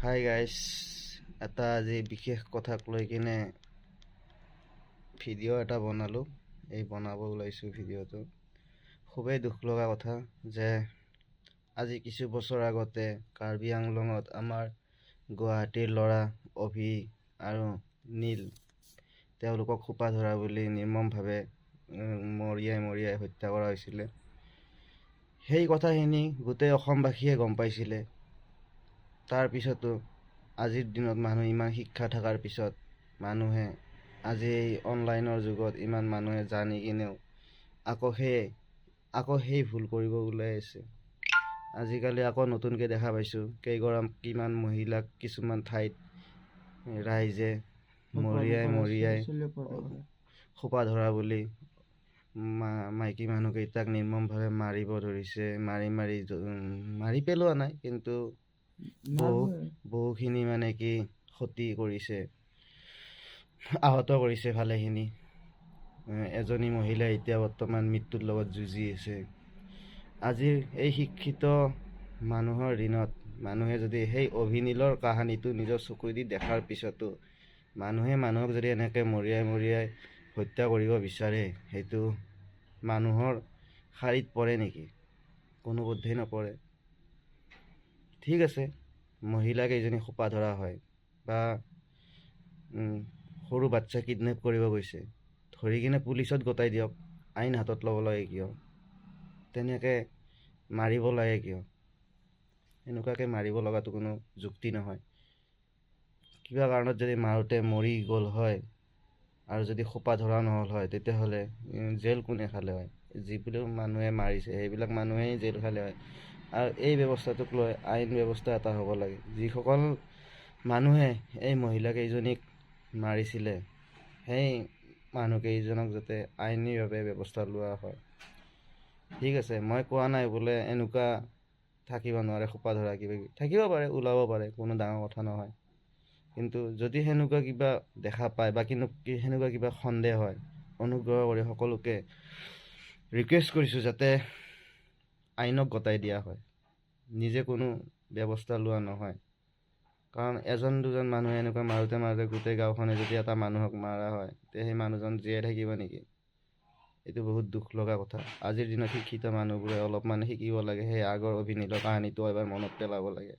Hi guys, এটা আজি বিশেষ কথাক লৈ কিনে ভিডিঅ' এটা বনালোঁ। এই বনাব ওলাইছোঁ ভিডিঅ'টো। খুবেই দুখ লগা কথা যে আজি কিছু বছৰ আগতে কাৰ্বি আংলঙত আমাৰ গুৱাহাটীৰ ল'ৰা অভি আৰু নীল তেওঁলোকক খোপা ধৰা বুলি নিৰ্মমভাৱে মৰিয়াই হত্যা কৰা হৈছিলে। সেই কথাখিনি গোটেই অসমবাসীয়ে গম পাইছিলে। তাৰ পিছতো আজিৰ দিনত মানুহ ইমান শিক্ষা থকাৰ পিছত মানুহে আজি এই অনলাইনৰ যুগত ইমান মানুহে জানি কিনেও আকৌ সেই ভুল কৰিব ওলাই আছে। আজিকালি আকৌ নতুনকৈ দেখা পাইছোঁ কিমান মহিলাক কিছুমান ঠাইত ৰাইজে মৰিয়াই খোপা ধৰা বুলি মাইকী মানুহকেইটাক নিৰ্মমভাৱে মাৰিব ধৰিছে। মাৰি পেলোৱা নাই, কিন্তু বহুখিনি মানে কি ক্ষতি কৰিছে, আহত কৰিছে ভালেখিনি। এজনী মহিলা এতিয়া বৰ্তমান মৃত্যুৰ লগত যুঁজি আছে। আজিৰ এই শিক্ষিত মানুহৰ দিনত মানুহে যদি সেই অভিনীলৰ কাহানীটো নিজৰ চকুদি দেখাৰ পিছতো মানুহে মানুহক যদি এনেকৈ মৰিয়াই হত্যা কৰিব বিচাৰে, সেইটো মানুহৰ শাৰীত পৰে নেকি? কোনোপধ্যেই নপৰে। ঠিক আছে, মহিলা কেইজনী খোপা ধৰা হয় বা সৰু বাচ্ছা কিডনেপ কৰিব গৈছে, ধৰি কিনে পুলিচত গতাই দিয়ক। আইন হাতত ল'ব লাগে কিয়? তেনেকৈ মাৰিব লাগে কিয়? এনেকুৱাকৈ মাৰিব লগাটো কোনো যুক্তি নহয়। কিবা কাৰণত যদি মাৰোঁতে মৰি গ'ল হয় আৰু যদি খোপা ধৰা নহ'ল হয়, তেতিয়াহ'লে জেল কোনে খালে হয়? যিবিলাক মানুহে মাৰিছে সেইবিলাক মানুহেই জেল খালে হয়। আৰু এই ব্যৱস্থাটোক লৈ আইন ব্যৱস্থা এটা হ'ব লাগে। যিসকল মানুহে এই মহিলাকেইজনীক মাৰিছিলে, সেই মানুহকেইজনক যাতে আইনীভাৱে ব্যৱস্থা লোৱা হয়। ঠিক আছে, মই কোৱা নাই বোলে এনেকুৱা থাকিব নোৱাৰে, খোপা ধৰা কিবা থাকিব পাৰে, ওলাব পাৰে, কোনো ডাঙৰ কথা নহয়। কিন্তু যদি সেনেকুৱা কিবা দেখা পায় বা সেনেকুৱা কিবা সন্দেহ হয়, অনুগ্ৰহ কৰি সকলোকে ৰিকুৱেষ্ট কৰিছোঁ যাতে আইনক গতাই দিয়া হয়, নিজে কোনো ব্যৱস্থা লোৱা নহয়। কাৰণ এজন দুজন মানুহে এনেকুৱা মাৰোঁতে গোটেই গাঁওখনে যদি এটা মানুহক মাৰা হয়, তেতিয়া সেই মানুহজন জীয়াই থাকিব নেকি? এইটো বহুত দুখ লগা কথা। আজিৰ দিনত শিক্ষিত মানুহবোৰে অলপমান শিকিব লাগে, সেই আগৰ অভিনীলৰ কাহিনীটো এবাৰ মনত পেলাব লাগে।